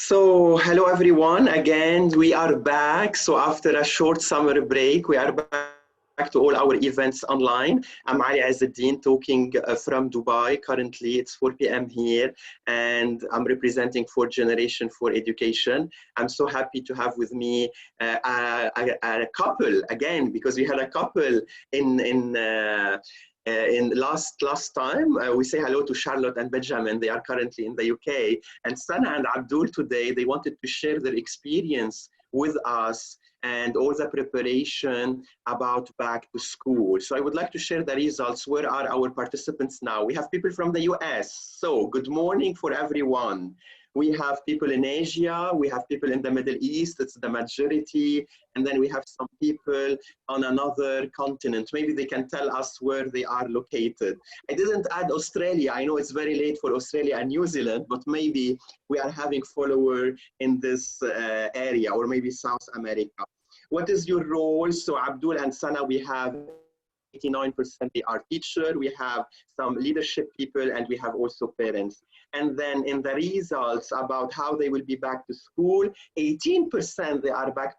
Hello everyone. Again, we are back. So after a short summer break, we are back to all our events online. I'm Ali Azzeddin talking from Dubai. Currently, it's 4 p.m. here, and I'm representing Fourth Generation for Education. I'm so happy to have with me a couple again, because we had a couple in last time. We say hello to Charlotte and Benjamin. They are currently in the UK. And Sana and Abdul today, they wanted to share their experience with us and all the preparation about back to school. So I would like to share the results. Where are our participants now? We have people from the US. So good morning for everyone. We have people in Asia, we have people in the Middle East, it's the majority, and then we have some people on another continent. Maybe they can tell us where they are located. I didn't add Australia. I know it's very late for Australia and New Zealand, but maybe we are having followers in this area, or maybe South America. What is your role? So Abdul and Sana, we have 89% they are teachers, we have some leadership people, and we have also parents. And then in the results about how they will be back to school, 18% they are back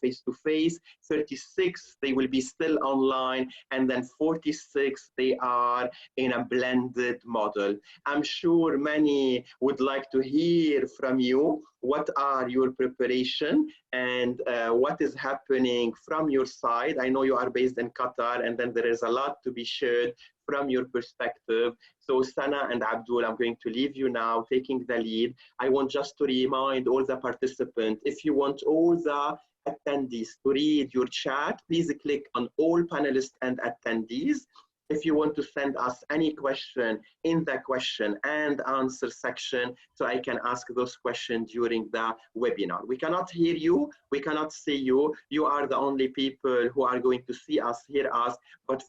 face-to-face, 36 they will be still online, and then 46 they are in a blended model. I'm sure many would like to hear from you. What are your preparation and what is happening from your side? I know you are based in Qatar, and then there is a lot to be shared from your perspective. So Sana and Abdul, I'm going to leave you now, taking the lead. I want just to remind all the participants, if you want all the attendees to read your chat, please click on all panelists and attendees. If you want to send us any question in the question and answer section, so I can ask those questions during the webinar. We cannot hear you, we cannot see you. You are the only people who are going to see us, hear us, but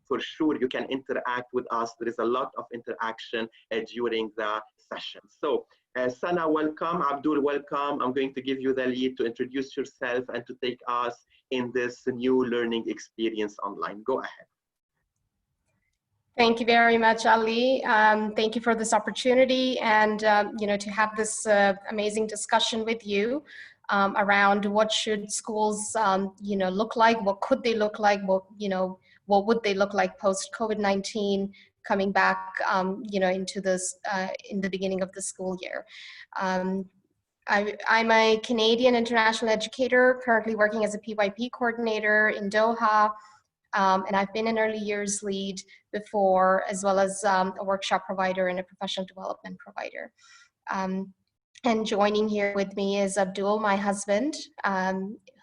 for sure you can interact with us. There is a lot of interaction during the session. So Sana, welcome. Abdul, welcome. I'm going to give you the lead to introduce yourself and to take us in this new learning experience online. Go ahead. Thank you very much, Ali. Thank you for this opportunity and to have this amazing discussion with you around what should schools look like, what could they look like, what would they look like post COVID-19 coming back into this in the beginning of the school year. I'm a Canadian international educator currently working as a PYP coordinator in Doha. And I've been an early years lead before, as well as a workshop provider and a professional development provider. And joining here with me is Abdul, my husband,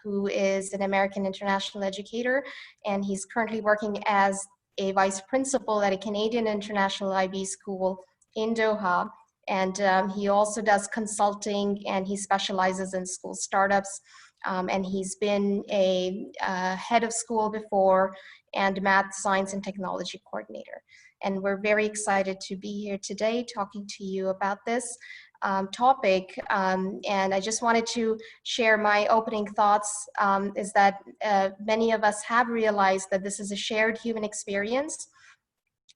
who is an American international educator, and he's currently working as a vice principal at a Canadian international IB school in Doha. And he also does consulting, and he specializes in school startups. And he's been a head of school before and math, science, and technology coordinator. And we're very excited to be here today talking to you about this topic. And I just wanted to share my opening thoughts is that many of us have realized that this is a shared human experience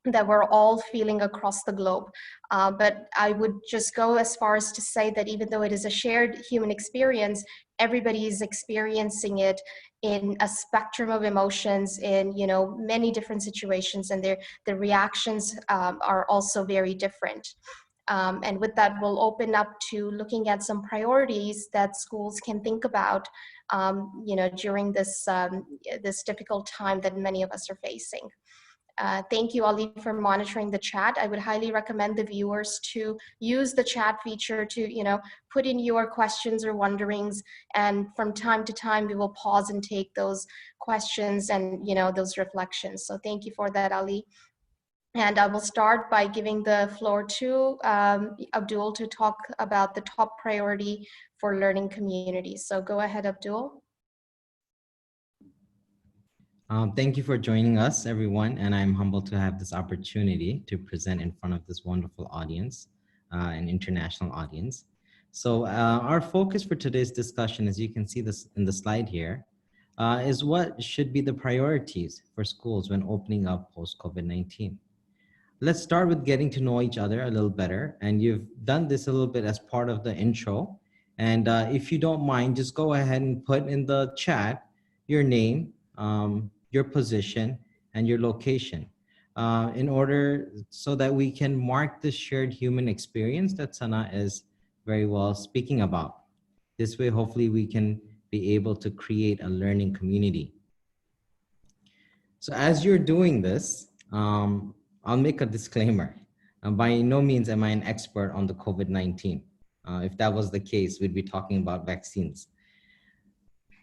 that we're all feeling across the globe. But I would just go as far as to say that even though it is a shared human experience, everybody is experiencing it in a spectrum of emotions in many different situations, and the reactions are also very different. And with that, we'll open up to looking at some priorities that schools can think about during this this difficult time that many of us are facing. Thank you, Ali, for monitoring the chat. I would highly recommend the viewers to use the chat feature to, put in your questions or wonderings. And from time to time, we will pause and take those questions and, those reflections. So thank you for that, Ali. And I will start by giving the floor to Abdul to talk about the top priority for learning communities. So go ahead, Abdul. Thank you for joining us, everyone, and I'm humbled to have this opportunity to present in front of this wonderful audience, an international audience. So our focus for today's discussion, as you can see this in the slide here, is what should be the priorities for schools when opening up post-COVID-19. let's start with getting to know each other a little better. And you've done this a little bit as part of the intro. And if you don't mind, just go ahead and put in the chat your name, your position, and your location in order so that we can mark the shared human experience that Sana is very well speaking about. This way, hopefully, we can be able to create a learning community. So as you're doing this, I'll make a disclaimer. By no means am I an expert on the COVID-19. If that was the case, we'd be talking about vaccines.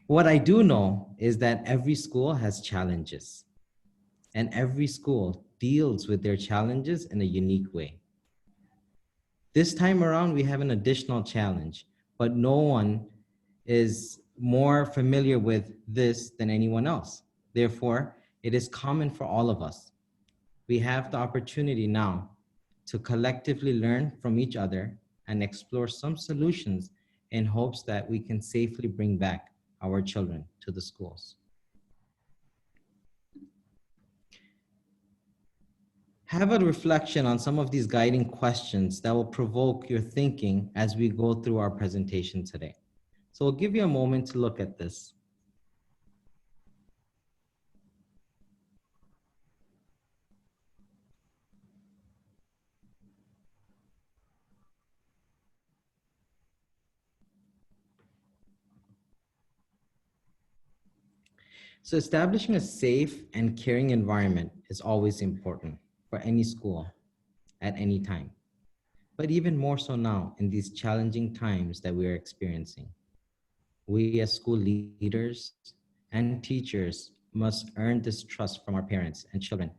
What I do know is that every school has challenges, and every school deals with their challenges in a unique way. This time around, we have an additional challenge, but no one is more familiar with this than anyone else. Therefore, it is common for all of us. We have the opportunity now to collectively learn from each other and explore some solutions in hopes that we can safely bring back our children to the schools. Have a reflection on some of these guiding questions that will provoke your thinking as we go through our presentation today. So we'll give you a moment to look at this. So establishing a safe and caring environment is always important for any school at any time, but even more so now in these challenging times that we are experiencing. We as school leaders and teachers must earn this trust from our parents and children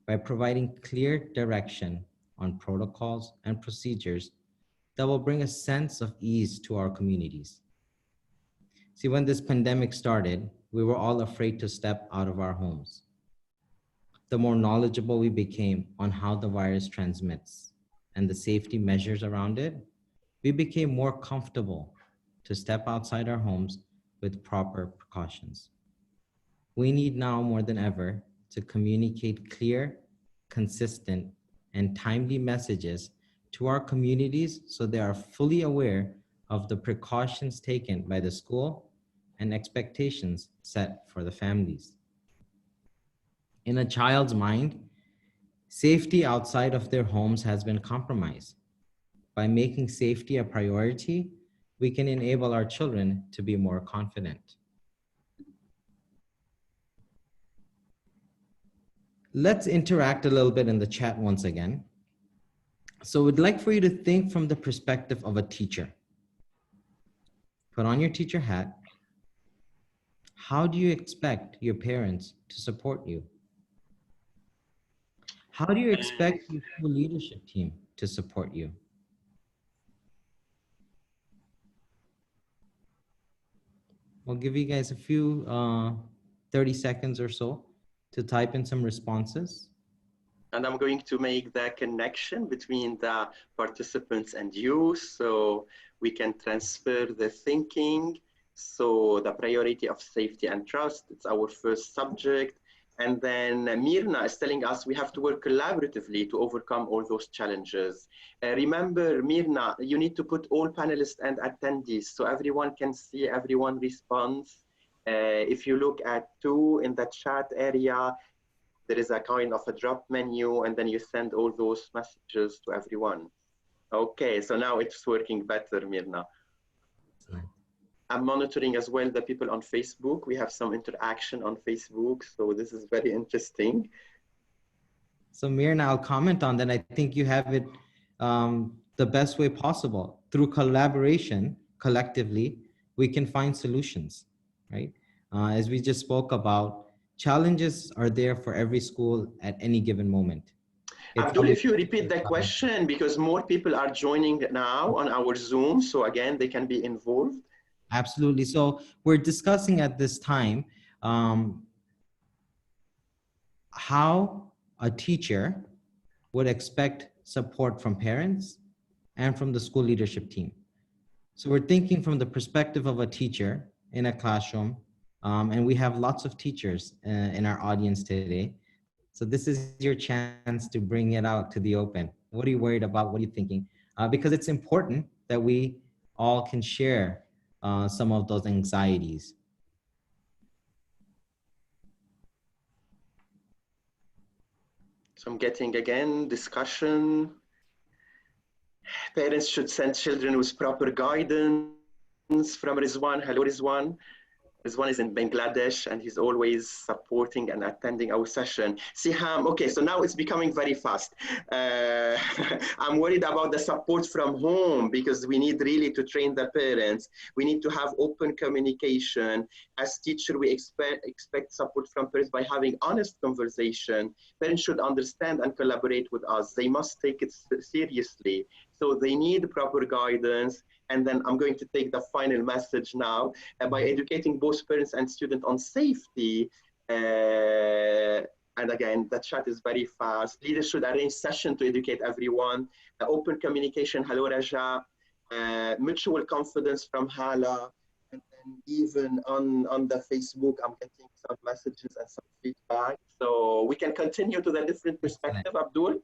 by providing clear direction on protocols and procedures that will bring a sense of ease to our communities. See, when this pandemic started, we were all afraid to step out of our homes. The more knowledgeable we became on how the virus transmits and the safety measures around it, we became more comfortable to step outside our homes with proper precautions. We need now more than ever to communicate clear, consistent, and timely messages to our communities so they are fully aware of the precautions taken by the school and expectations set for the families. In a child's mind, safety outside of their homes has been compromised. By making safety a priority, we can enable our children to be more confident. Let's interact a little bit in the chat once again. So we'd like for you to think from the perspective of a teacher. Put on your teacher hat. How do you expect your parents to support you? How do you expect your school leadership team to support you? I'll give you guys a few 30 seconds or so to type in some responses. And I'm going to make the connection between the participants and you so we can transfer the thinking. So the priority of safety and trust, it's our first subject. And then Mirna is telling us we have to work collaboratively to overcome all those challenges. Remember, Mirna, you need to put all panelists and attendees so everyone can see, everyone responds. If you look at 2 in the chat area, there is a kind of a drop menu and then you send all those messages to everyone. Okay, so now it's working better, Mirna. I'm monitoring as well the people on Facebook. We have some interaction on Facebook, so this is very interesting. So Mirna, I'll comment on that. I think you have it the best way possible. Through collaboration, collectively, we can find solutions, right? As we just spoke about, challenges are there for every school at any given moment. Abdul, if you repeat the question, because more people are joining now on our Zoom, so again, they can be involved. Absolutely. So we're discussing at this time how a teacher would expect support from parents and from the school leadership team. So we're thinking from the perspective of a teacher in a classroom, and we have lots of teachers in our audience today. So this is your chance to bring it out to the open. What are you worried about? What are you thinking? Because it's important that we all can share some of those anxieties. So I'm getting again discussion. Parents should send children with proper guidance from Rizwan. Hello, Rizwan. Rizwan is in Bangladesh and he's always supporting and attending our session. Siham, okay, so now it's becoming very fast. I'm worried about the support from home because we need really to train the parents. We need to have open communication. As teacher, we expect support from parents by having honest conversation. Parents should understand and collaborate with us. They must take it seriously. So they need proper guidance. And then I'm going to take the final message now. By educating both parents and students on safety, and again, the chat is very fast. Leaders should arrange sessions to educate everyone. Open communication, hello Raja. Mutual confidence from Hala. And then even on the Facebook, I'm getting some messages and some feedback. So we can continue to the different perspective, Abdul.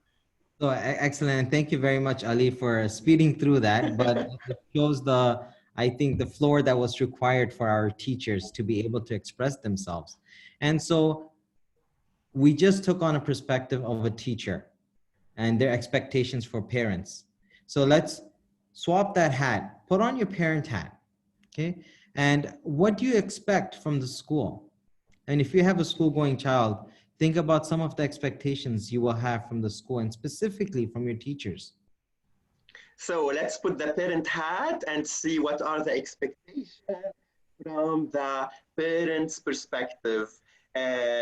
So excellent. Thank you very much, Ali, for speeding through that. But it shows I think the floor that was required for our teachers to be able to express themselves. And so we just took on a perspective of a teacher and their expectations for parents. So let's swap that hat, put on your parent hat, okay? And what do you expect from the school? And if you have a school-going child, think about some of the expectations you will have from the school and specifically from your teachers. So let's put the parent hat and see what are the expectations from the parents' perspective.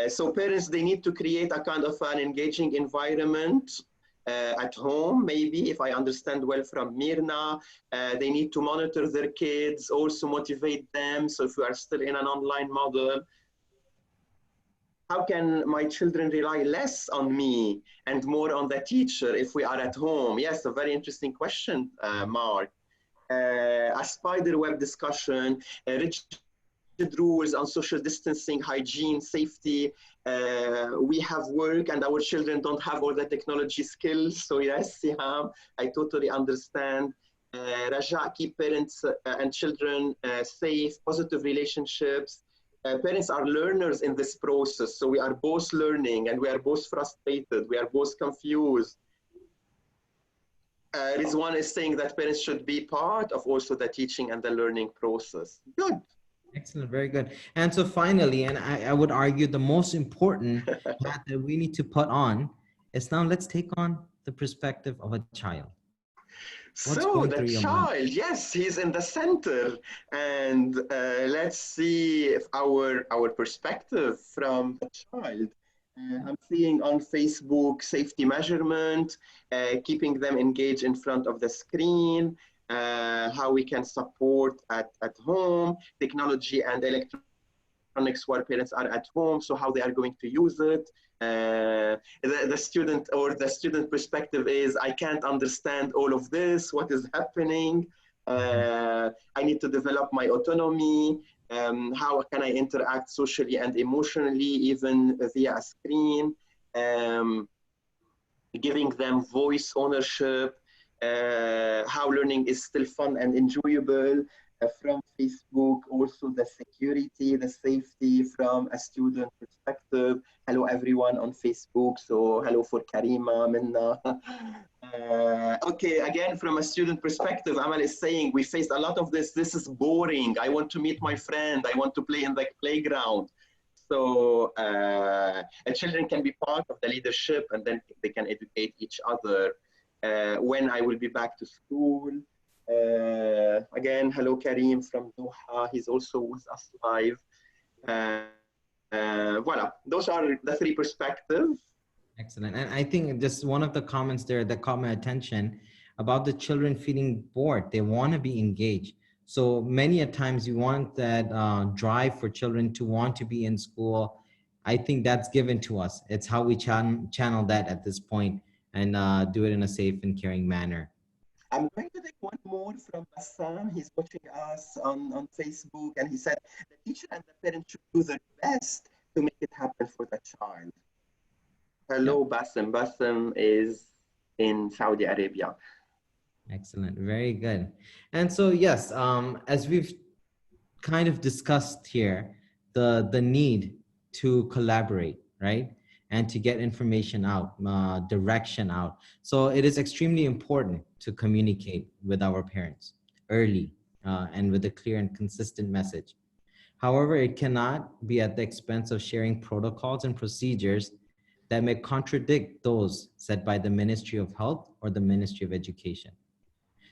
So parents, they need to create a kind of an engaging environment at home, maybe, if I understand well from Mirna. They need to monitor their kids, also motivate them. So if we are still in an online model, how can my children rely less on me and more on the teacher if we are at home? Yes, a very interesting question, Mark. A spider web discussion, rigid rules on social distancing, hygiene, safety. We have work and our children don't have all the technology skills. So yes, Siham, I totally understand. Raja, keep parents and children safe, positive relationships. Parents are learners in this process. So we are both learning and we are both frustrated. We are both confused. Rizwan is saying that parents should be part of also the teaching and the learning process. Good. Excellent, very good. And so finally, and I would argue the most important hat that we need to put on is now let's take on the perspective of a child. What's So going the through your child, mind? yes, he's in the center. And let's see if our perspective from the child. I'm seeing on Facebook safety measurement, keeping them engaged in front of the screen, how we can support at home, technology and electronics while parents are at home, so how they are going to use it. The student or the student perspective is, I can't understand all of this, what is happening? I need to develop my autonomy. How can I interact socially and emotionally, even via a screen? Giving them voice ownership, how learning is still fun and enjoyable from Facebook, also the security, the safety from a student perspective. Hello everyone on Facebook, so hello for Karima, Minna. Okay, again, from a student perspective, Amal is saying, we faced a lot of this is boring, I want to meet my friend, I want to play in the playground. So children can be part of the leadership and then they can educate each other. When I will be back to school. Again, hello Karim from Doha. He's also with us live. Voila, those are the three perspectives. Excellent. And I think just one of the comments there that caught my attention about the children feeling bored. They want to be engaged. So many a times you want that drive for children to want to be in school. I think that's given to us. It's how we channel that at this point and do it in a safe and caring manner. I'm going to take one more from Bassam. He's watching us on Facebook, and he said the teacher and the parent should do their best to make it happen for the child. Hello, Bassem. Bassem is in Saudi Arabia. Excellent. Very good. And so, yes, as we've kind of discussed here, the need to collaborate, right? And to get information out, direction out. So it is extremely important to communicate with our parents early and with a clear and consistent message. However, it cannot be at the expense of sharing protocols and procedures that may contradict those set by the Ministry of Health or the Ministry of Education.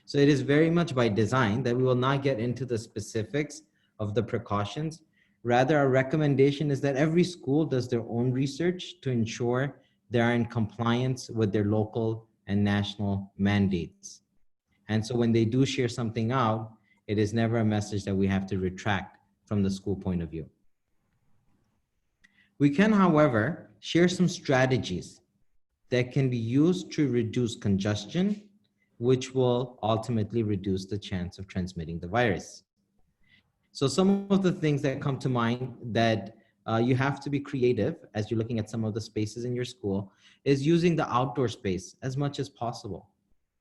So it is very much by design that we will not get into the specifics of the precautions. Rather, our recommendation is that every school does their own research to ensure they are in compliance with their local and national mandates. And so when they do share something out, it is never a message that we have to retract from the school point of view. We can, however, share some strategies that can be used to reduce congestion, which will ultimately reduce the chance of transmitting the virus. So some of the things that come to mind that you have to be creative as you're looking at some of the spaces in your school is using the outdoor space as much as possible.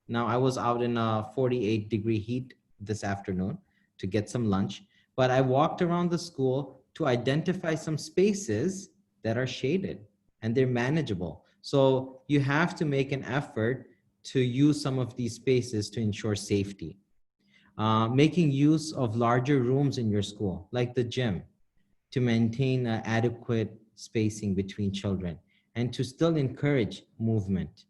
Now, I was out in a 48-degree heat this afternoon to get some lunch, but I walked around the school to identify some spaces that are shaded and they're manageable. So you have to make an effort to use some of these spaces to ensure safety. Making use of larger rooms in your school, like the gym, to maintain adequate spacing between children and to still encourage movement,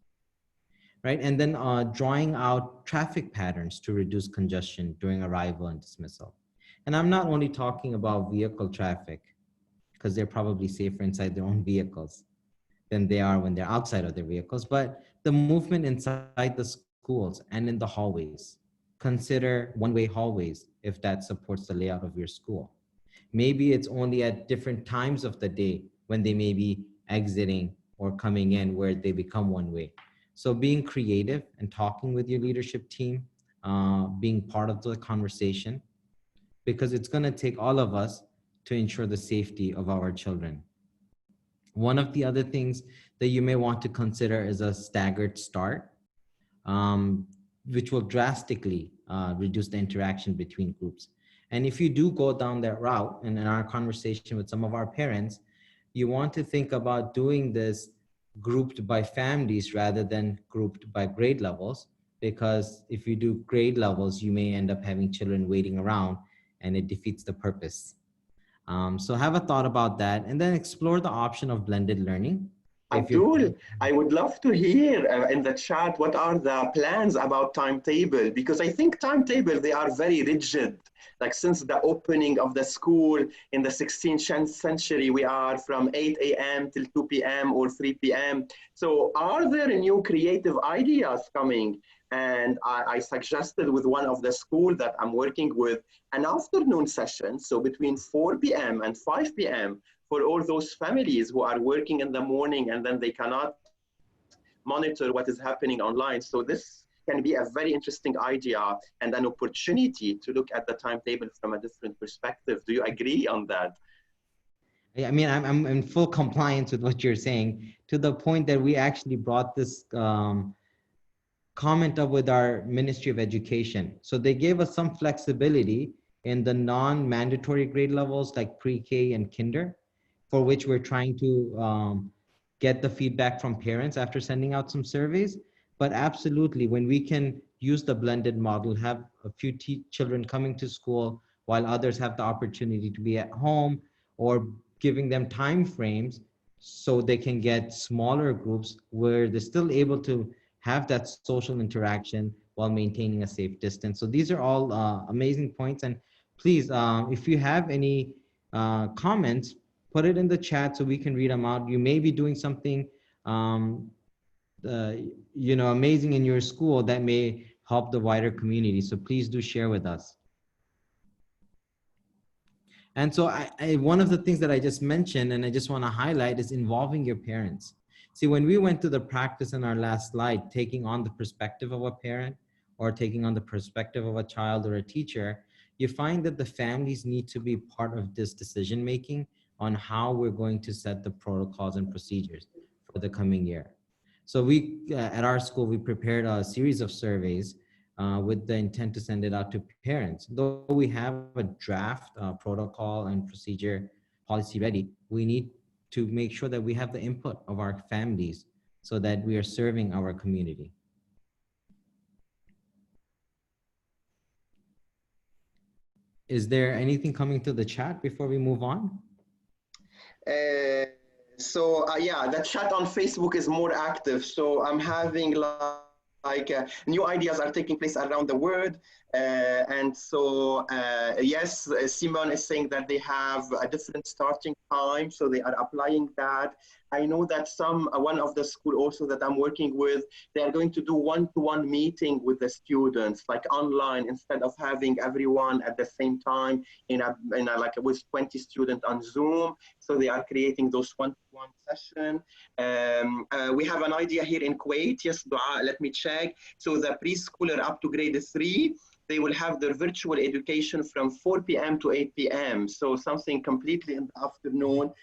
right? And then drawing out traffic patterns to reduce congestion during arrival and dismissal. And I'm not only talking about vehicle traffic, because they're probably safer inside their own vehicles than they are when they're outside of their vehicles, but the movement inside the schools and in the hallways. Consider one-way hallways if that supports the layout of your school. Maybe it's only at different times of the day when they may be exiting or coming in where they become one-way. So being creative and talking with your leadership team, being part of the conversation, because it's going to take all of us to ensure the safety of our children. One of the other things that you may want to consider is a staggered start, which will drastically reduce the interaction between groups. And if you do go down that route, and in our conversation with some of our parents, you want to think about doing this grouped by families rather than grouped by grade levels, because if you do grade levels, you may end up having children waiting around and it defeats the purpose. So have a thought about that and then explore the option of blended learning. Abdul, I would love to hear in the chat what are the plans about timetable, because I think timetable, they are very rigid. Like since the opening of the school in the 16th century, we are from 8 a.m. till 2 p.m. or 3 p.m. So are there new creative ideas coming? And I suggested with one of the school that I'm working with an afternoon session. So between 4 p.m. and 5 p.m. for all those families who are working in the morning and then they cannot monitor what is happening online. So this can be a very interesting idea and an opportunity to look at the timetable from a different perspective. Do you agree on that? I mean, I'm in full compliance with what you're saying, to the point that we actually brought this comment up with our Ministry of Education. So they gave us some flexibility in the non-mandatory grade levels like pre-K and kinder, for which we're trying to get the feedback from parents after sending out some surveys. But absolutely, when we can use the blended model, have a few children coming to school while others have the opportunity to be at home, or giving them time frames so they can get smaller groups where they're still able to have that social interaction while maintaining a safe distance. So these are all amazing points. And please, if you have any comments, put it in the chat so we can read them out. You may be doing something amazing in your school that may help the wider community. So please do share with us. And so one of the things that I just mentioned, and I just want to highlight, is involving your parents. See, when we went to the practice in our last slide, taking on the perspective of a parent or taking on the perspective of a child or a teacher, you find that the families need to be part of this decision-making on how we're going to set the protocols and procedures. the coming year. So we, at our school, we prepared a series of surveys with the intent to send it out to parents. Though we have a draft protocol and procedure policy ready, we need to make sure that we have the input of our families so that we are serving our community. Is there anything coming to the chat before we move on? Yeah, the chat on Facebook is more active. So I'm having new ideas are taking place around the world. Yes, Simon is saying that they have a different starting time, so they are applying that. I know that one of the school also that I'm working with, they are going to do one-to-one meeting with the students, like online, instead of having everyone at the same time with 20 students on Zoom. So they are creating those one-to-one session. We have an idea here in Kuwait. Yes, Dua, let me check. So the preschooler up to grade 3, they will have their virtual education from 4 p.m. to 8 p.m. So something completely in the afternoon.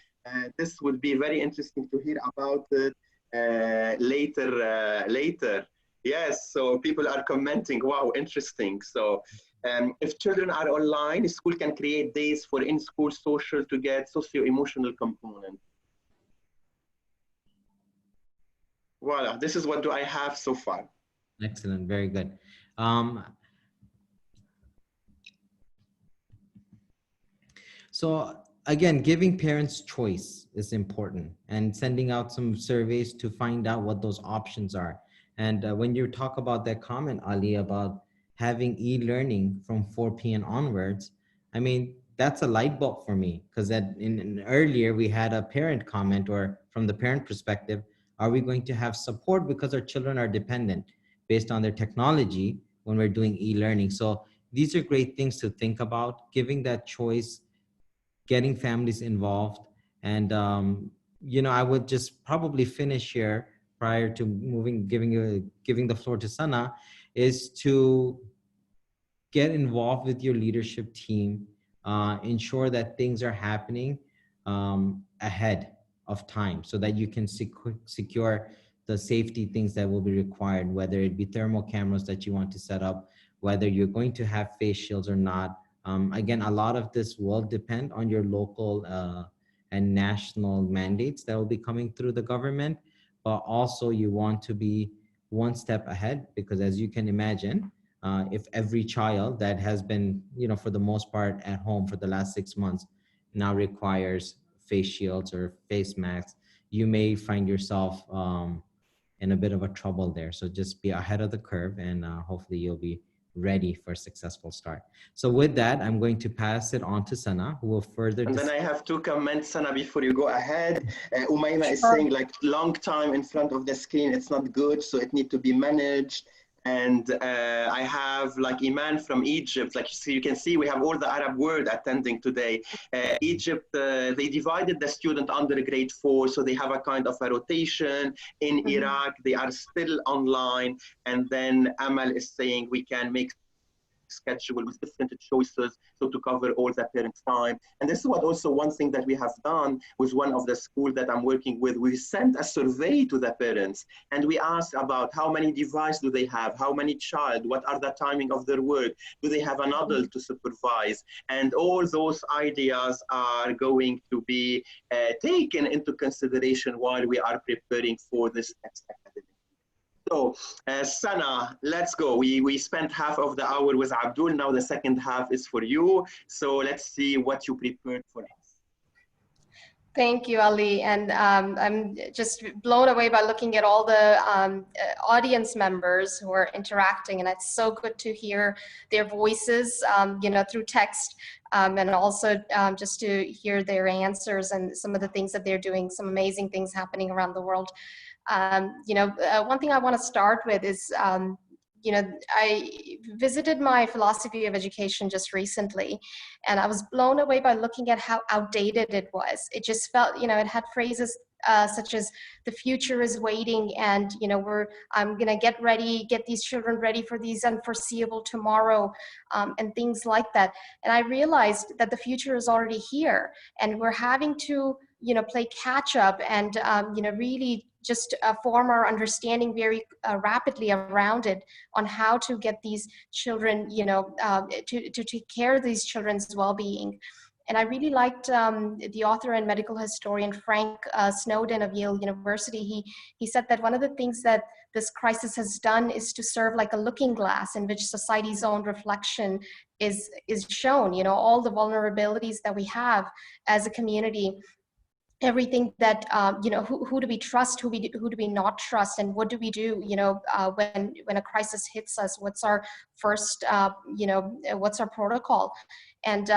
This would be very interesting to hear about it later. Yes, so people are commenting, wow, interesting. So if children are online, school can create days for in-school social to get socio-emotional component. Voila, this is what do I have so far. Excellent, very good. So again, giving parents choice is important, and sending out some surveys to find out what those options are. And when you talk about that comment, Ali, about having e-learning from 4 p.m. onwards, I mean, that's a light bulb for me, because earlier we had a parent comment, or from the parent perspective, are we going to have support because our children are dependent based on their technology when we're doing e-learning? So these are great things to think about, giving that choice, getting families involved. And, I would just probably finish here prior to giving the floor to Sana, is to get involved with your leadership team, ensure that things are happening ahead of time so that you can secure the safety things that will be required, whether it be thermal cameras that you want to set up, whether you're going to have face shields or not. Again, a lot of this will depend on your local and national mandates that will be coming through the government, but also you want to be one step ahead, because as you can imagine, if every child that has been, for the most part at home for the last 6 months now requires face shields or face masks, you may find yourself in a bit of a trouble there. So just be ahead of the curve, and hopefully you'll be ready for a successful start. So with that, I'm going to pass it on to Sana, who will further. And then I have to comment, Sana, before you go ahead. Umayma is saying long time in front of the screen, it's not good, so it needs to be managed. And I have Iman from Egypt. You can see, we have all the Arab world attending today. Egypt, they divided the student under grade 4, so they have a kind of a rotation. In Iraq, they are still online. And then Amal is saying we can make schedule with different choices, so to cover all the parents' time. And this is what also one thing that we have done with one of the schools that I'm working with. We sent a survey to the parents, and we asked about how many devices do they have, how many child, what are the timing of their work, do they have an adult to supervise, and all those ideas are going to be taken into consideration while we are preparing for this next academic. So, Sana, let's go. We spent half of the hour with Abdul. Now the second half is for you. So let's see what you prepared for us. Thank you, Ali. And I'm just blown away by looking at all the audience members who are interacting. And it's so good to hear their voices, through text, and also just to hear their answers and some of the things that they're doing, some amazing things happening around the world. One thing I want to start with is, I visited my philosophy of education just recently, and I was blown away by looking at how outdated it was. It just felt, it had phrases such as the future is waiting, and I'm gonna get these children ready for these unforeseeable tomorrow, and things like that. And I realized that the future is already here, and we're having to play catch up and, really just form our understanding very rapidly around it on how to get these children, to take care of these children's well-being. And I really liked the author and medical historian Frank Snowden of Yale University. He said that one of the things that this crisis has done is to serve like a looking glass in which society's own reflection is shown. All the vulnerabilities that we have as a community, everything that who do we trust, who do we not trust, and what do we do when a crisis hits us? What's our first what's our protocol? And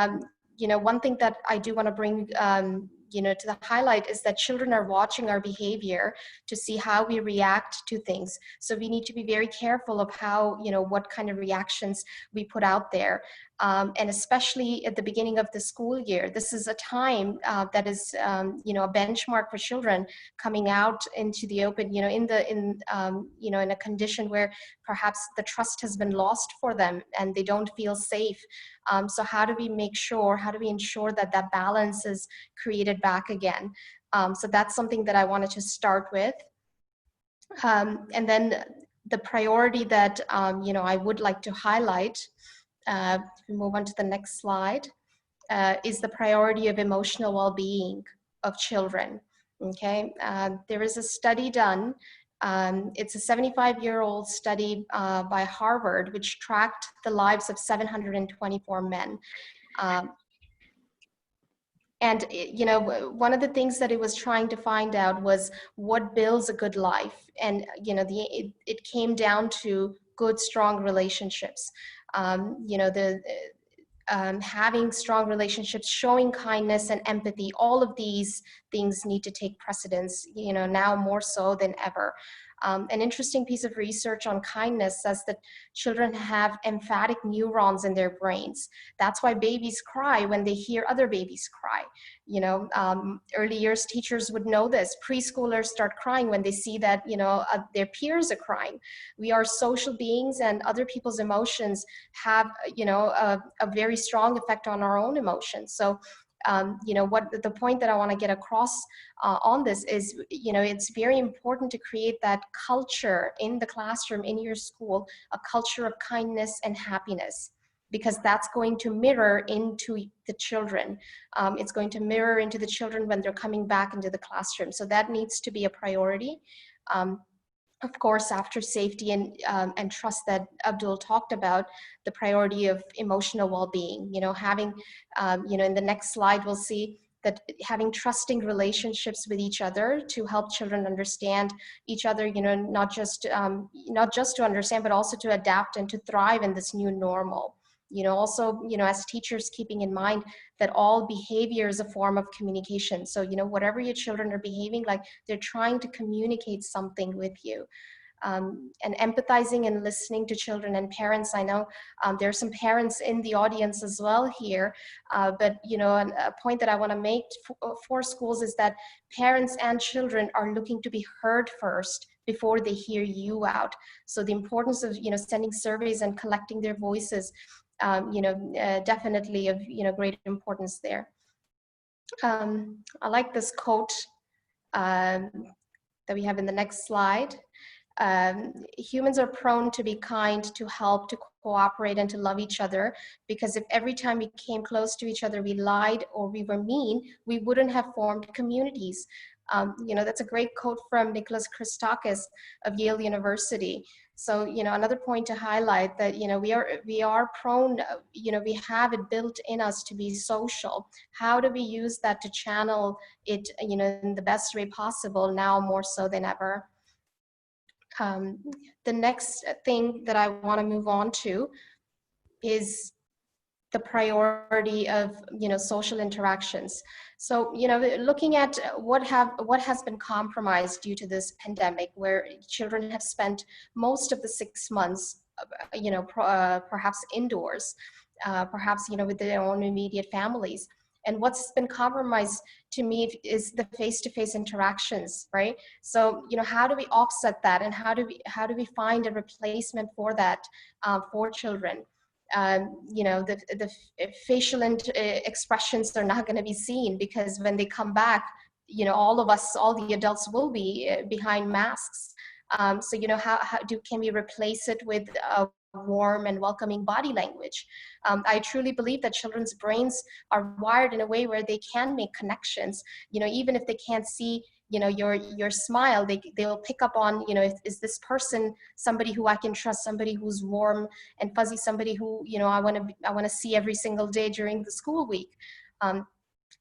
one thing that I do want to bring to the highlight is that children are watching our behavior to see how we react to things. So we need to be very careful of how, what kind of reactions we put out there. And especially at the beginning of the school year, this is a time that is, a benchmark for children coming out into the open, in a condition where perhaps the trust has been lost for them and they don't feel safe. So how do we ensure that that balance is created back again? So that's something that I wanted to start with. And then the priority that, I would like to highlight, if we move on to the next slide, is the priority of emotional well-being of children. Okay, there is a study done. It's a 75-year-old study by Harvard, which tracked the lives of 724 men. And one of the things that it was trying to find out was what builds a good life. And it came down to good, strong relationships. Having strong relationships, showing kindness and empathy, all of these things need to take precedence, now more so than ever. An interesting piece of research on kindness says that children have emphatic neurons in their brains. That's why babies cry when they hear other babies cry. Early years teachers would know this. Preschoolers start crying when they see that, their peers are crying. We are social beings, and other people's emotions have, a very strong effect on our own emotions. So what the point that I want to get across on this is, it's very important to create that culture in the classroom, in your school, a culture of kindness and happiness, because that's going to mirror into the children. It's going to mirror into the children when they're coming back into the classroom. So that needs to be a priority. Of course, after safety and trust that Abdul talked about, the priority of emotional well-being, having, in the next slide, we'll see that having trusting relationships with each other to help children understand each other, not just to understand, but also to adapt and to thrive in this new normal. Also, as teachers, keeping in mind that all behavior is a form of communication. So, whatever your children are behaving like, they're trying to communicate something with you. And empathizing and listening to children and parents. I know there are some parents in the audience as well here, but a point that I want to make for schools is that parents and children are looking to be heard first before they hear you out. So the importance of sending surveys and collecting their voices, definitely of great importance there. I like this quote that we have in the next slide. Humans are prone to be kind, to help, to cooperate, and to love each other, because if every time we came close to each other we lied or we were mean, we wouldn't have formed communities. That's a great quote from Nicholas Christakis of Yale University. So, another point to highlight that, we are prone, we have it built in us to be social. How do we use that to channel it, in the best way possible, now more so than ever? The next thing that I want to move on to is the priority of social interactions. So looking at what has been compromised due to this pandemic, where children have spent most of the 6 months perhaps indoors, perhaps with their own immediate families. And what's been compromised to me is the face-to-face interactions, right? So, how do we offset that, and how do we find a replacement for that for children? The facial expressions are not going to be seen, because when they come back, all of us, all the adults will be behind masks. So, how can we replace it with a warm and welcoming body language? I truly believe that children's brains are wired in a way where they can make connections, even if they can't see, your smile, they'll pick up on, is this person somebody who I can trust, somebody who's warm and fuzzy, somebody who, I want to see every single day during the school week.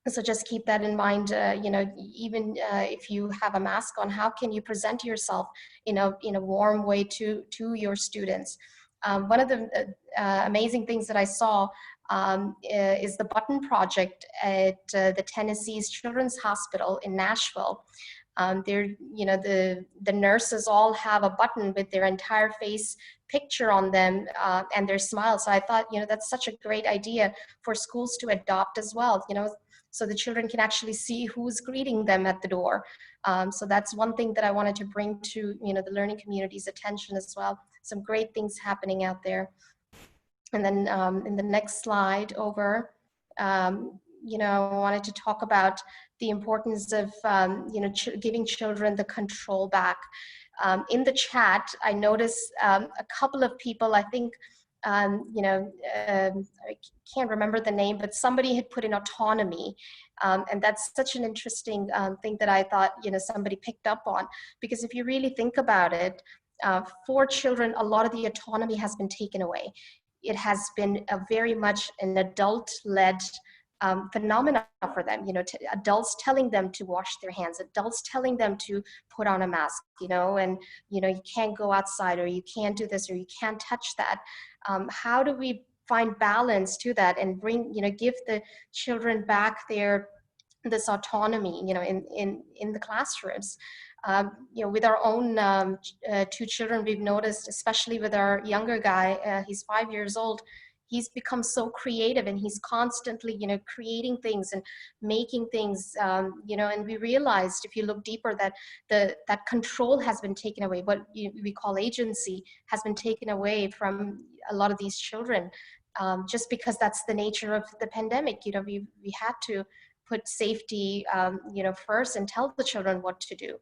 So just keep that in mind, even if you have a mask on, how can you present yourself in a warm way to your students? One of the amazing things that I saw is the Button Project at the Tennessee's Children's Hospital in Nashville. The nurses all have a button with their entire face picture on them and their smile. So I thought, that's such a great idea for schools to adopt as well, so the children can actually see who's greeting them at the door. So that's one thing that I wanted to bring to the learning community's attention as well. Some great things happening out there. And then in the next slide over, I wanted to talk about the importance of giving children the control back. In the chat, I noticed a couple of people, I think, I can't remember the name, but somebody had put in autonomy. And that's such an interesting thing that I thought, somebody picked up on. Because if you really think about it, for children, a lot of the autonomy has been taken away. It has been a very much an adult-led phenomena for them, adults telling them to wash their hands, adults telling them to put on a mask, and, you can't go outside, or you can't do this, or you can't touch that. How do we find balance to that and bring, give the children back this autonomy, in the classrooms? With our own 2 children, we've noticed, especially with our younger guy, he's 5 years old, he's become so creative, and he's constantly, creating things and making things, and we realized, if you look deeper, that that control has been taken away. What we call agency has been taken away from a lot of these children, just because that's the nature of the pandemic. We had to put safety, first, and tell the children what to do.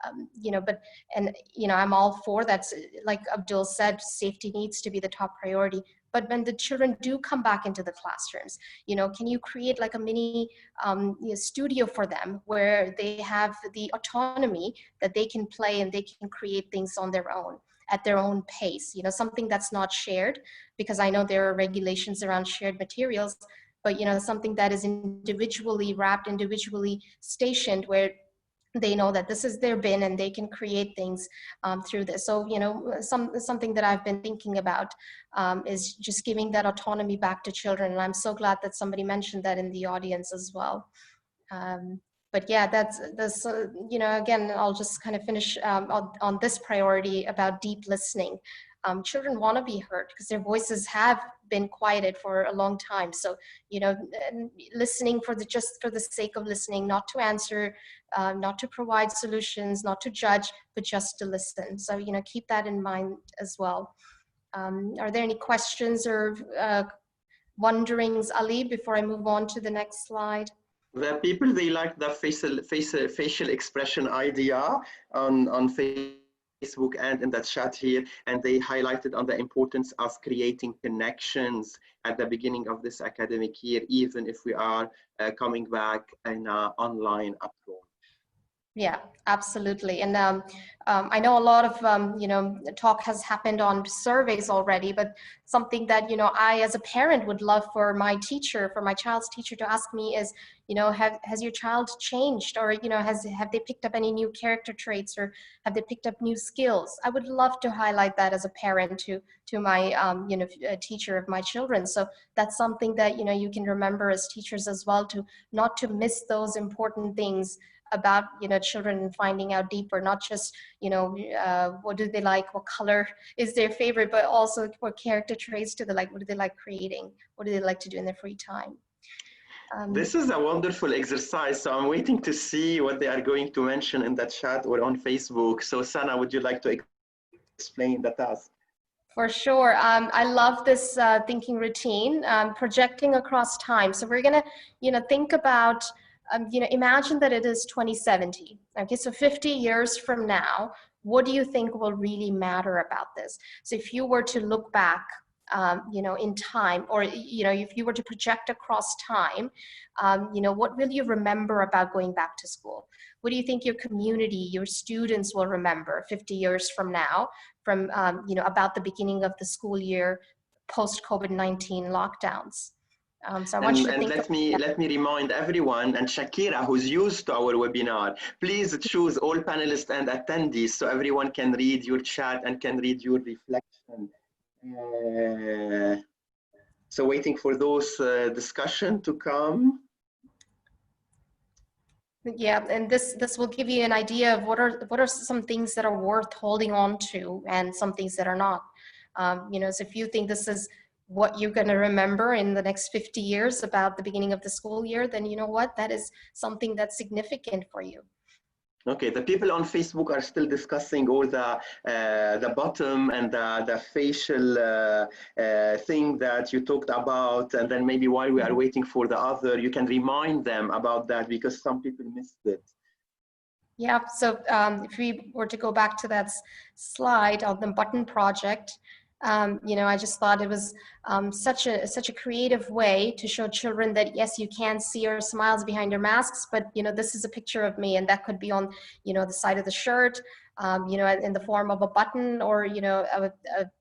I'm all for that. Like Abdul said, safety needs to be the top priority. But when the children do come back into the classrooms, can you create like a mini studio for them where they have the autonomy that they can play and they can create things on their own, at their own pace, something that's not shared, because I know there are regulations around shared materials, but something that is individually wrapped, individually stationed, where they know that this is their bin and they can create things through this. So, something that I've been thinking about is just giving that autonomy back to children. And I'm so glad that somebody mentioned that in the audience as well. But yeah, that's again, I'll just kind of finish on this priority about deep listening. Children want to be heard because their voices have been quieted for a long time. So, listening just for the sake of listening, not to answer, not to provide solutions, not to judge, but just to listen. So, keep that in mind as well. Are there any questions or wonderings, Ali, before I move on to the next slide? The people, they like the facial expression idea on Facebook and in the chat here, and they highlighted on the importance of creating connections at the beginning of this academic year, even if we are coming back in an online approach. Yeah, absolutely. And I know a lot of, talk has happened on surveys already, but something that, I as a parent would love for my child's teacher to ask me is, has your child changed, or, have they picked up any new character traits, or have they picked up new skills? I would love to highlight that as a parent to my, teacher of my children. So that's something that, you can remember as teachers as well, to not to miss those important things about children, and finding out deeper, not just what do they like, what color is their favorite, but also what character traits do they like, what do they like creating, what do they like to do in their free time. This is a wonderful exercise, so I'm waiting to see what they are going to mention in the chat or on Facebook. So Sana, would you like to explain the task? For sure. I love this thinking routine, projecting across time. So we're gonna think about imagine that it is 2070. Okay, so 50 years from now, what do you think will really matter about this? So if you were to look back, in time, or, if you were to project across time, what will you remember about going back to school? What do you think your community, your students will remember 50 years from now, from, about the beginning of the school year post-COVID-19 lockdowns? So I want you to think. Let me remind everyone, and Shakira, who's used to our webinar, please choose all panelists and attendees so everyone can read your chat and can read your reflection. So waiting for those discussion to come. Yeah, and this will give you an idea of what are some things that are worth holding on to and some things that are not. So if you think this is what you're going to remember in the next 50 years about the beginning of the school year, then you know what, that is something that's significant for you. Okay, the people on Facebook are still discussing all the bottom and the facial thing that you talked about, and then maybe while we are waiting for the other, you can remind them about that because some people missed it. Yeah, so if we were to go back to that slide of the button project, I just thought it was such a creative way to show children that, yes, you can see your smiles behind your masks, but this is a picture of me, and that could be on the side of the shirt, in the form of a button, or a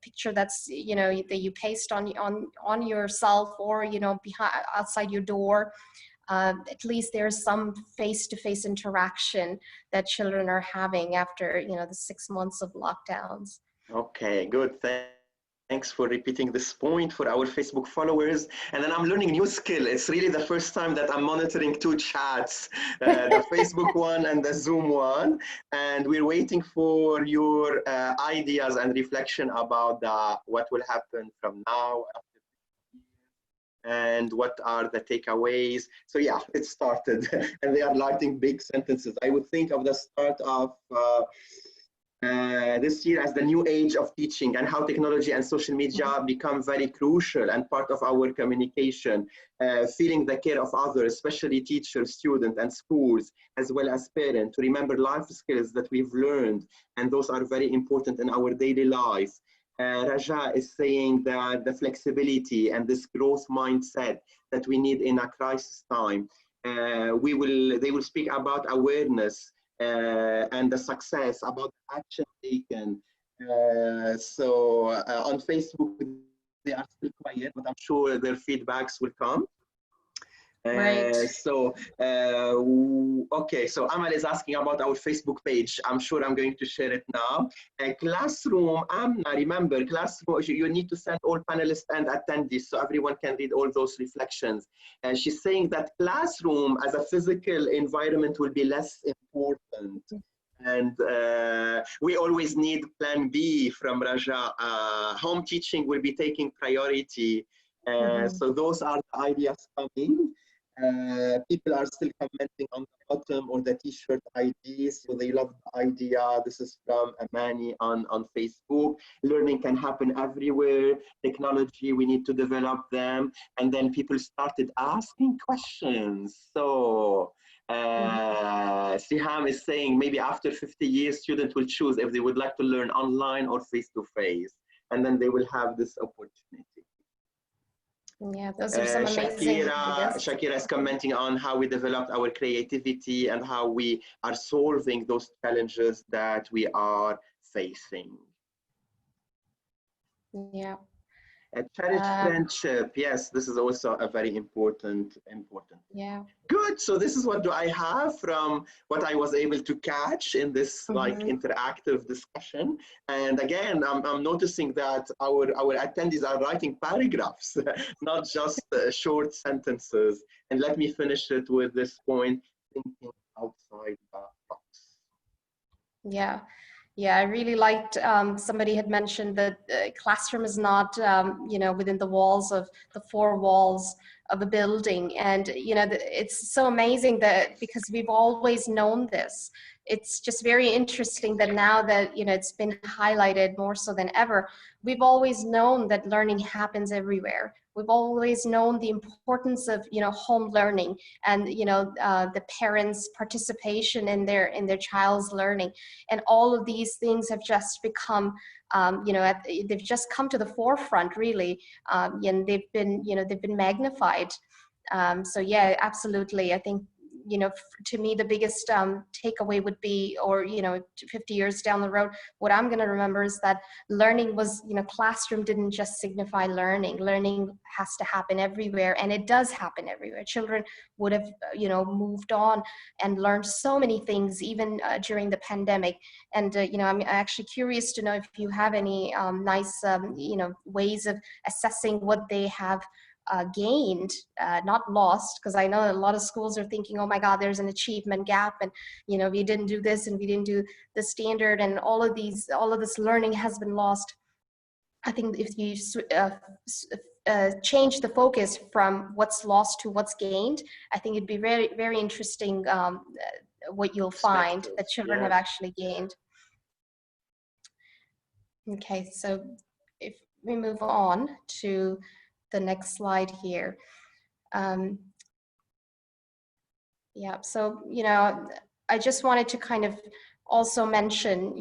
picture that's that you paste on yourself, or behind outside your door. At least there's some face-to-face interaction that children are having after the 6 months of lockdowns. Okay, good. Thanks for repeating this point for our Facebook followers. And then I'm learning a new skill. It's really the first time that I'm monitoring two chats, the Facebook one and the Zoom one. And we're waiting for your ideas and reflection about what will happen from now and what are the takeaways. So yeah, it started and they are writing big sentences. I would think of the start of this year as the new age of teaching, and how technology and social media become very crucial and part of our communication, feeling the care of others, especially teachers, students, and schools, as well as parents, to remember life skills that we've learned, and those are very important in our daily life. Raja is saying that the flexibility and this growth mindset that we need in a crisis time. They will speak about awareness and the success, about action taken. On Facebook, they are still quiet, but I'm sure their feedbacks will come. Right. Okay, so Amal is asking about our Facebook page. I'm sure I'm going to share it now. Classroom, Amna, remember, Classroom, you need to send all panelists and attendees so everyone can read all those reflections. She's saying that Classroom as a physical environment will be less important. And we always need plan B from Raja. Home teaching will be taking priority. So those are the ideas coming. People are still commenting on the bottom or the t-shirt IDs, so they love the idea. This is from Amani on Facebook. Learning can happen everywhere. Technology, we need to develop them. And then people started asking questions. So Siham is saying maybe after 50 years, students will choose if they would like to learn online or face-to-face, and then they will have this opportunity. Yeah, those are some amazing ideas. Shakira is commenting on how we developed our creativity and how we are solving those challenges that we are facing. Yeah. A cherished friendship. Yes, this is also a very important. Yeah. Good. So this is what do I have from what I was able to catch in this like interactive discussion. And again, I'm noticing that our attendees are writing paragraphs, not just short sentences. And let me finish it with this point: thinking outside the box. Yeah. Yeah, I really liked, somebody had mentioned that classroom is not, within the walls of the four walls of a building. And, it's so amazing that because we've always known this. It's just very interesting that now that, it's been highlighted more so than ever, we've always known that learning happens everywhere. we've always known the importance of, home learning and, the parents' participation in their child's learning. And all of these things have just become, they've just come to the forefront, really, and they've been magnified. So yeah, absolutely. I think, to me, the biggest takeaway would be, or, 50 years down the road, what I'm going to remember is that learning was, classroom didn't just signify learning. Learning has to happen everywhere, and it does happen everywhere. Children would have, moved on and learned so many things, even during the pandemic. And, I'm actually curious to know if you have any nice, ways of assessing what they have gained, not lost, because I know a lot of schools are thinking, oh my God, there's an achievement gap, and we didn't do this and we didn't do the standard, and all of this learning has been lost. I think if you change the focus from what's lost to what's gained, I think it'd be very, very interesting what you'll find that children have actually gained. Okay, so if we move on to the next slide here. Yeah, so, I just wanted to kind of also mention,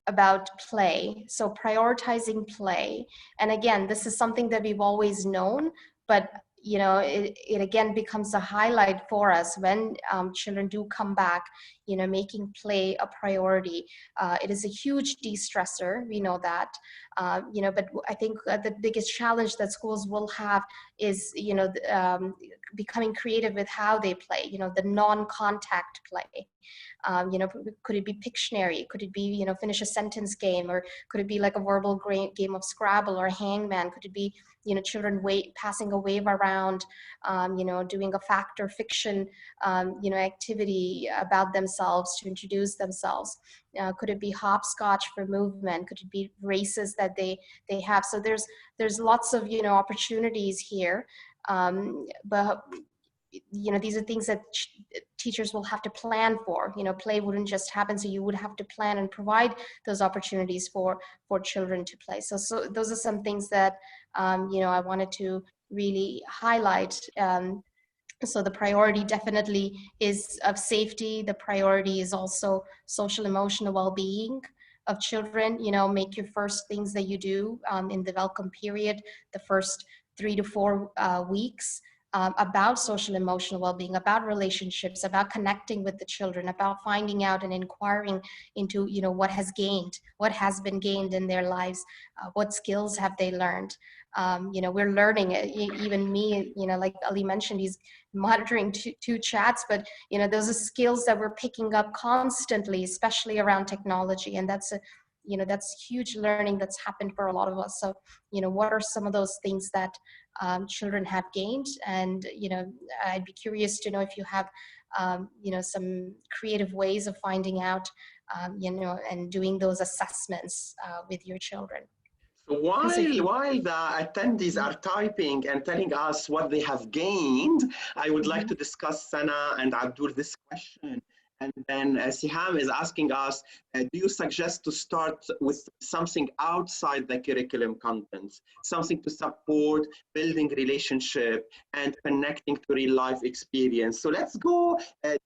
about play. So prioritizing play. And again, this is something that we've always known, but it again becomes a highlight for us when children do come back, making play a priority. It is a huge de-stressor, we know that, but I think the biggest challenge that schools will have is, becoming creative with how they play, the non-contact play. Could it be Pictionary? Could it be, finish a sentence game? Or could it be like a verbal game of Scrabble or Hangman? Could it be, children passing a wave around, doing a fact or fiction, activity about themselves to introduce themselves? Could it be hopscotch for movement? Could it be races that they have? So there's lots of, opportunities here. But these are things that teachers will have to plan for. Play wouldn't just happen, so you would have to plan and provide those opportunities for children to play. So those are some things that I wanted to really highlight. So the priority definitely is of safety. The priority is also social emotional well-being of children. Make your first things that you do in the welcome period, the first 3 to 4 weeks, about social emotional well-being, about relationships, about connecting with the children, about finding out and inquiring into, what has been gained in their lives, what skills have they learned. We're learning, even me, like Ali mentioned, he's monitoring two chats, but those are skills that we're picking up constantly, especially around technology. And that's huge learning that's happened for a lot of us. So, what are some of those things that children have gained? And, I'd be curious to know if you have, some creative ways of finding out, and doing those assessments with your children. So while the attendees are typing and telling us what they have gained, I would like to discuss, Sana and Abdul, this question. And then Siham is asking us, do you suggest to start with something outside the curriculum contents, something to support building relationship and connecting to real life experience? So let's go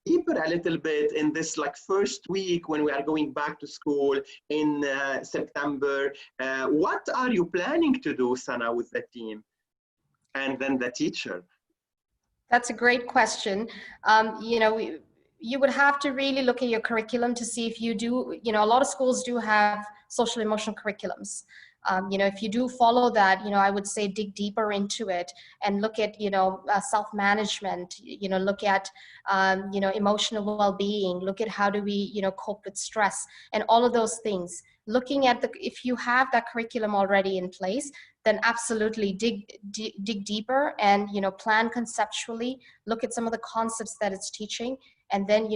deeper a little bit in this first week when we are going back to school in September. What are you planning to do, Sana, with the team and then the teacher? That's a great question. You would have to really look at your curriculum to see if you do, a lot of schools do have social emotional curriculums. If you do follow that, I would say dig deeper into it and look at, self-management, look at, emotional well-being, look at how do we, cope with stress and all of those things. Looking at if you have that curriculum already in place, then absolutely dig deeper and, plan conceptually, look at some of the concepts that it's teaching, and then,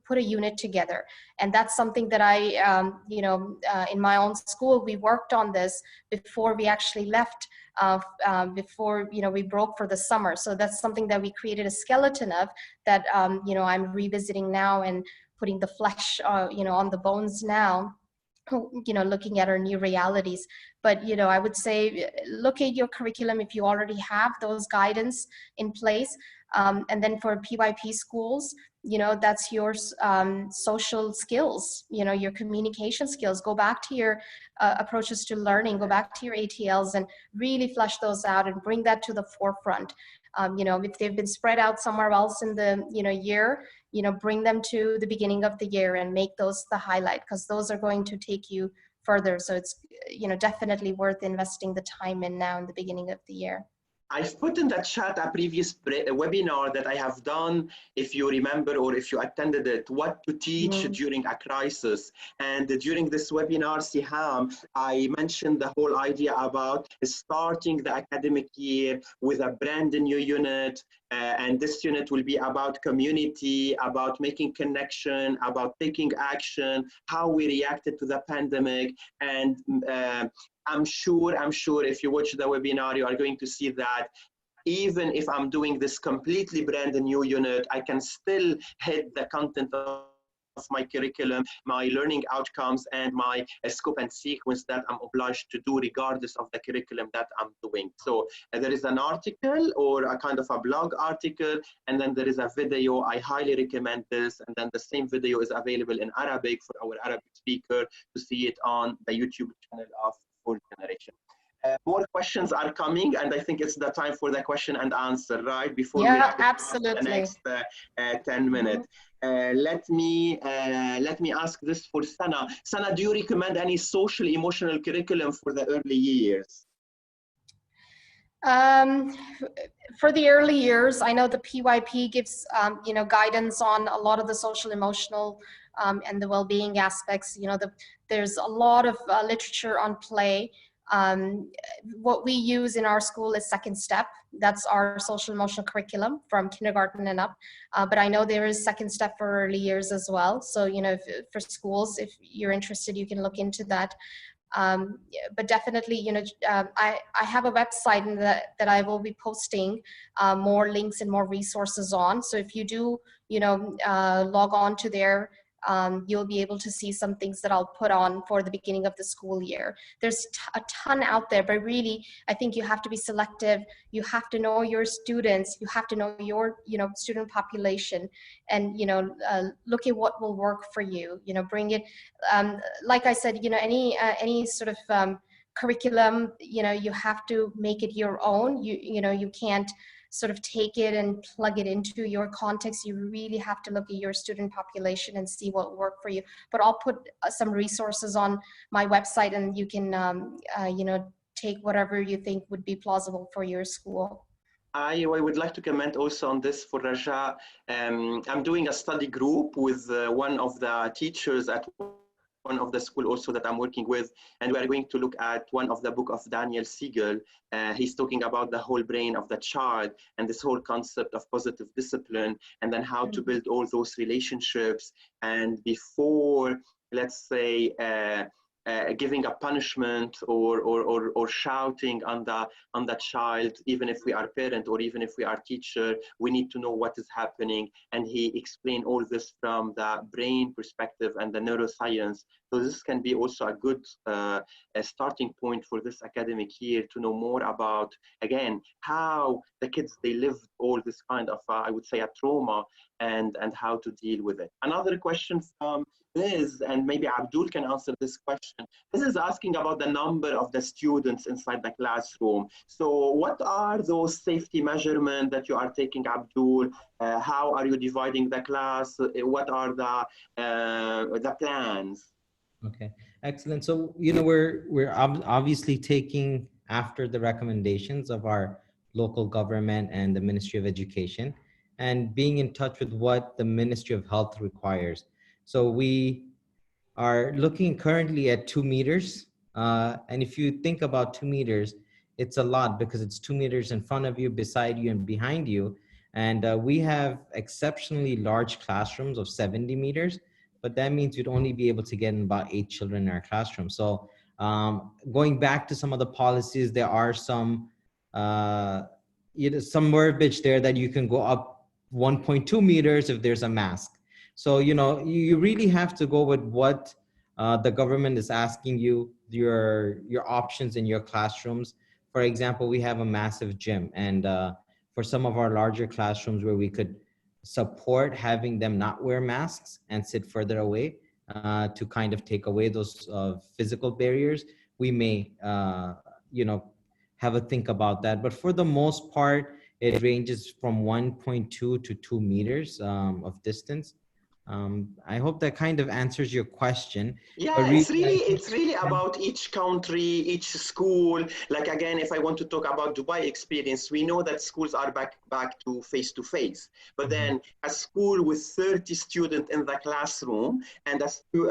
put a unit together. And that's something that I, in my own school, we worked on this before we actually left, before, we broke for the summer. So that's something that we created a skeleton of that, I'm revisiting now and putting the flesh, on the bones now. looking at our new realities. But, I would say look at your curriculum if you already have those guidance in place. And then for PYP schools, that's your social skills, your communication skills. Go back to your approaches to learning, go back to your ATLs and really flesh those out and bring that to the forefront. If they've been spread out somewhere else in the, year, bring them to the beginning of the year and make those the highlight, because those are going to take you further. So it's, definitely worth investing the time in now in the beginning of the year. I've put in the chat a previous webinar that I have done, if you remember or if you attended it, what to teach during a crisis. And during this webinar, Siham, I mentioned the whole idea about starting the academic year with a brand new unit. And this unit will be about community, about making connection, about taking action, how we reacted to the pandemic. And I'm sure if you watch the webinar, you are going to see that even if I'm doing this completely brand new unit, I can still hit the content of my curriculum, my learning outcomes, and my scope and sequence that I'm obliged to do regardless of the curriculum that I'm doing. So there is an article or a kind of a blog article, and then there is a video. I highly recommend this. And then the same video is available in Arabic for our Arabic speaker to see it on the YouTube channel of Fourth Generation. More questions are coming, and I think it's the time for the question and answer, right? Before we wrap absolutely. the next 10 minutes. Let me ask this for Sana. Sana, do you recommend any social emotional curriculum for the early years? For the early years, I know the PYP gives guidance on a lot of the social emotional and the well-being aspects. There's a lot of literature on play. What we use in our school is Second Step. That's our social emotional curriculum from kindergarten and up. But I know there is Second Step for early years as well. So, for schools, if you're interested, you can look into that. But definitely, I have a website that I will be posting more links and more resources on. So if you do, log on to there, you'll be able to see some things that I'll put on for the beginning of the school year. There's a ton out there, but really, I think you have to be selective. You have to know your students. You have to know your, student population, and, look at what will work for you. Bring it. Like I said, any sort of curriculum, you have to make it your own. You can't sort of take it and plug it into your context. You really have to look at your student population and see what will work for you. But I'll put some resources on my website, and you can, take whatever you think would be plausible for your school. I would like to comment also on this for Raja. I'm doing a study group with one of the teachers at one of the school also that I'm working with, and we are going to look at one of the book of Daniel Siegel. He's talking about the whole brain of the child and this whole concept of positive discipline, and then how to build all those relationships. And before, let's say, giving a punishment or shouting on the child, even if we are parent or even if we are teacher, we need to know what is happening. And he explained all this from the brain perspective and the neuroscience. So this can be also a good starting point for this academic year to know more about, again, how the kids, they live all this kind of, I would say, a trauma, and how to deal with it. Another question from Liz, and maybe Abdul can answer this question. This is asking about the number of the students inside the classroom. So what are those safety measurements that you are taking, Abdul? How are you dividing the class? What are the plans? Okay, excellent. So, we're obviously taking after the recommendations of our local government and the Ministry of Education, and being in touch with what the Ministry of Health requires. So we are looking currently at 2 meters. And if you think about 2 meters, it's a lot because it's 2 meters in front of you, beside you, and behind you. And we have exceptionally large classrooms of 70 meters, but that means you'd only be able to get in about 8 children in our classroom. So going back to some of the policies, there are some verbiage there that you can go up 1.2 meters if there's a mask. So, you really have to go with what the government is asking you your options in your classrooms. For example, we have a massive gym, and for some of our larger classrooms where we could support having them not wear masks and sit further away to kind of take away those physical barriers, we may have a think about that. But for the most part, it ranges from 1.2 to 2 meters of distance. I hope that kind of answers your question. Yeah, But it's really about each country, each school. Like again, if I want to talk about Dubai experience, we know that schools are back to face. But then a school with 30 students in the classroom and a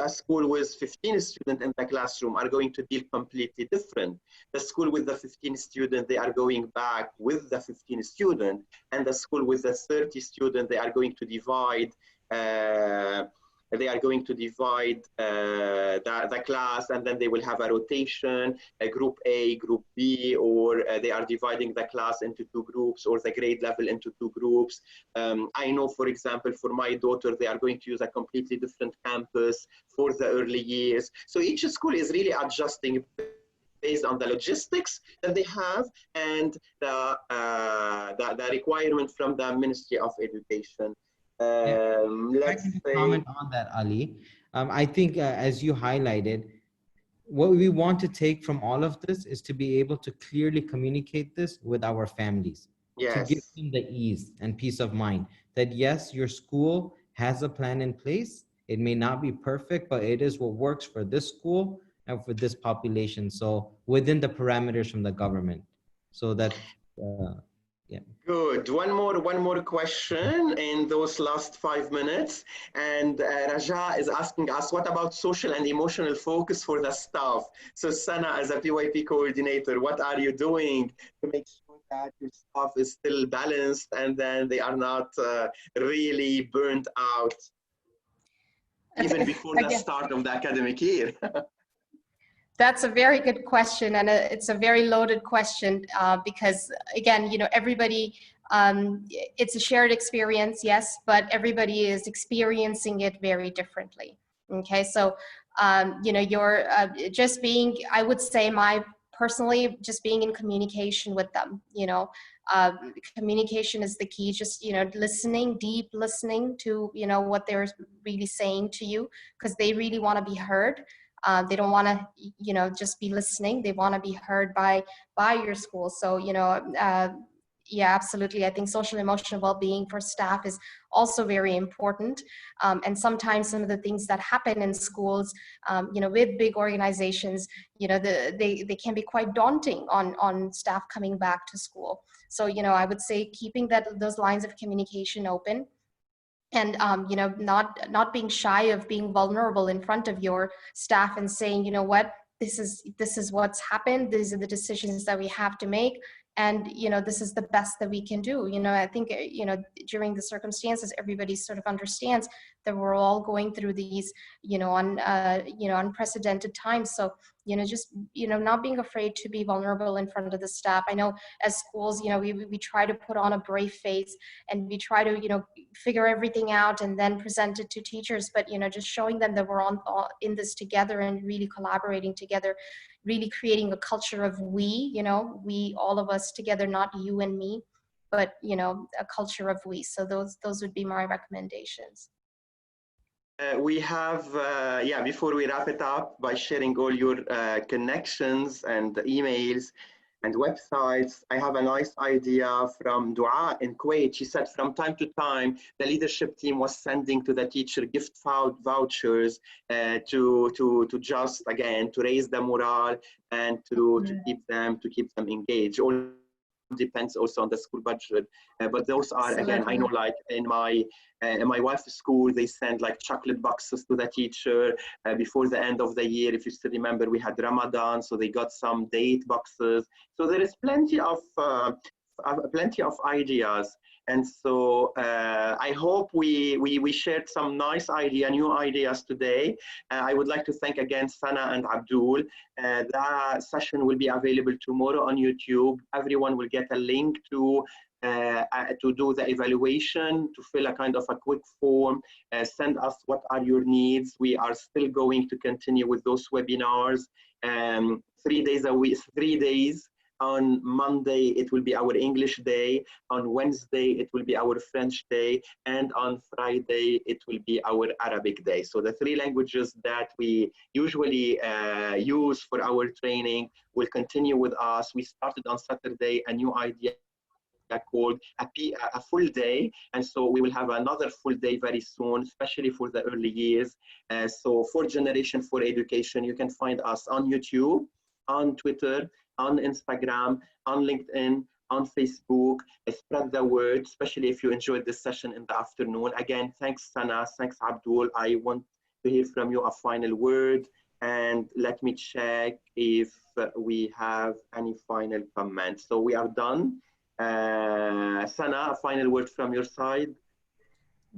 school with 15 students in the classroom are going to be completely different. The school with the 15 students, they are going back with the 15 students, and the school with the 30 students, they are going to divide the class, and then they will have a rotation, a group A, group B, or they are dividing the class into two groups, or the grade level into two groups. I know, for example, for my daughter, they are going to use a completely different campus for the early years. So each school is really adjusting based on the logistics that they have and the requirement from the Ministry of Education. I can comment on that, Ali. I think as you highlighted, what we want to take from all of this is to be able to clearly communicate this with our families, to give them the ease and peace of mind that yes, your school has a plan in place. It may not be perfect, but it is what works for this school and for this population. So within the parameters from the government. So that, yeah. Good. One more question in those last 5 minutes. And Raja is asking us, what about social and emotional focus for the staff? So Sana, as a PYP coordinator, what are you doing to make sure that your staff is still balanced and then they are not really burnt out even before the start of the academic year? That's a very good question, and it's a very loaded question because, again, everybody, it's a shared experience, yes, but everybody is experiencing it very differently. Okay, so you're just being, I would say, personally, just being in communication with them. Communication is the key. Just listening, deep listening to what they're really saying to you, because they really want to be heard. They don't want to, just be listening. They want to be heard by your school. So, yeah, absolutely. I think social emotional well-being for staff is also very important. And sometimes some of the things that happen in schools, with big organizations, they can be quite daunting on staff coming back to school. So, I would say keeping those lines of communication open. And not being shy of being vulnerable in front of your staff and saying, what, this is what's happened. These are the decisions that we have to make. And, this is the best that we can do. I think, during the circumstances, everybody sort of understands that we're all going through these, unprecedented times. So, just, not being afraid to be vulnerable in front of the staff. I know as schools, we try to put on a brave face and we try to, figure everything out and then present it to teachers. But, just showing them that we're all in this together and really collaborating together, really creating a culture of we, all of us together, not you and me, but, a culture of we. So those would be my recommendations. We have, before we wrap it up, by sharing all your connections and emails and websites, I have a nice idea from Dua in Kuwait. She said from time to time, the leadership team was sending to the teacher gift vouchers to just, again, to raise the morale and to keep them engaged. All depends also on the school budget, but those are, again, I know, like in my wife's school, they send like chocolate boxes to the teacher before the end of the year. If you still remember, we had Ramadan, so they got some date boxes. So there is plenty of ideas. And so I hope we shared some nice new ideas today. I would like to thank again Sana and Abdul. The session will be available tomorrow on YouTube. Everyone will get a link to to do the evaluation, to fill a kind of a quick form, send us what are your needs. We are still going to continue with those webinars 3 days a week, 3 days. On Monday, it will be our English day. On Wednesday, it will be our French day. And on Friday, it will be our Arabic day. So the 3 languages that we usually use for our training will continue with us. We started on Saturday a new idea called a full day, and so we will have another full day very soon, especially for the early years. So for Generation 4 Education, you can find us on YouTube, on Twitter, on Instagram, on LinkedIn, on Facebook. Spread the word, especially if you enjoyed this session in the afternoon. Again, thanks Sana, thanks Abdul. I want to hear from you a final word, and let me check if we have any final comments. So we are done. Sana, a final word from your side.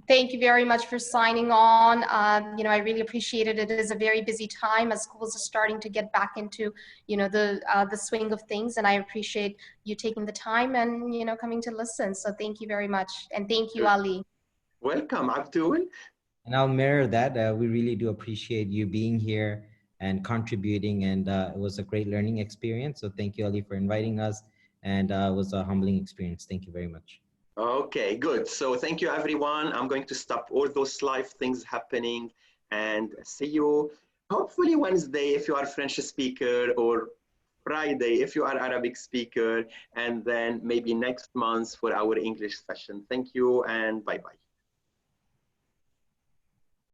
Thank you very much for signing on. I really appreciate it. It is a very busy time as schools are starting to get back into, the swing of things. And I appreciate you taking the time and, coming to listen. So thank you very much. And thank you, Ali. Welcome, Abdul. And I'll mirror that. We really do appreciate you being here and contributing. And it was a great learning experience. So thank you, Ali, for inviting us. And it was a humbling experience. Thank you very much. Okay, good. So thank you, everyone. I'm going to stop all those live things happening and see you hopefully Wednesday if you are a French speaker, or Friday if you are Arabic speaker, and then maybe next month for our English session. Thank you and bye-bye.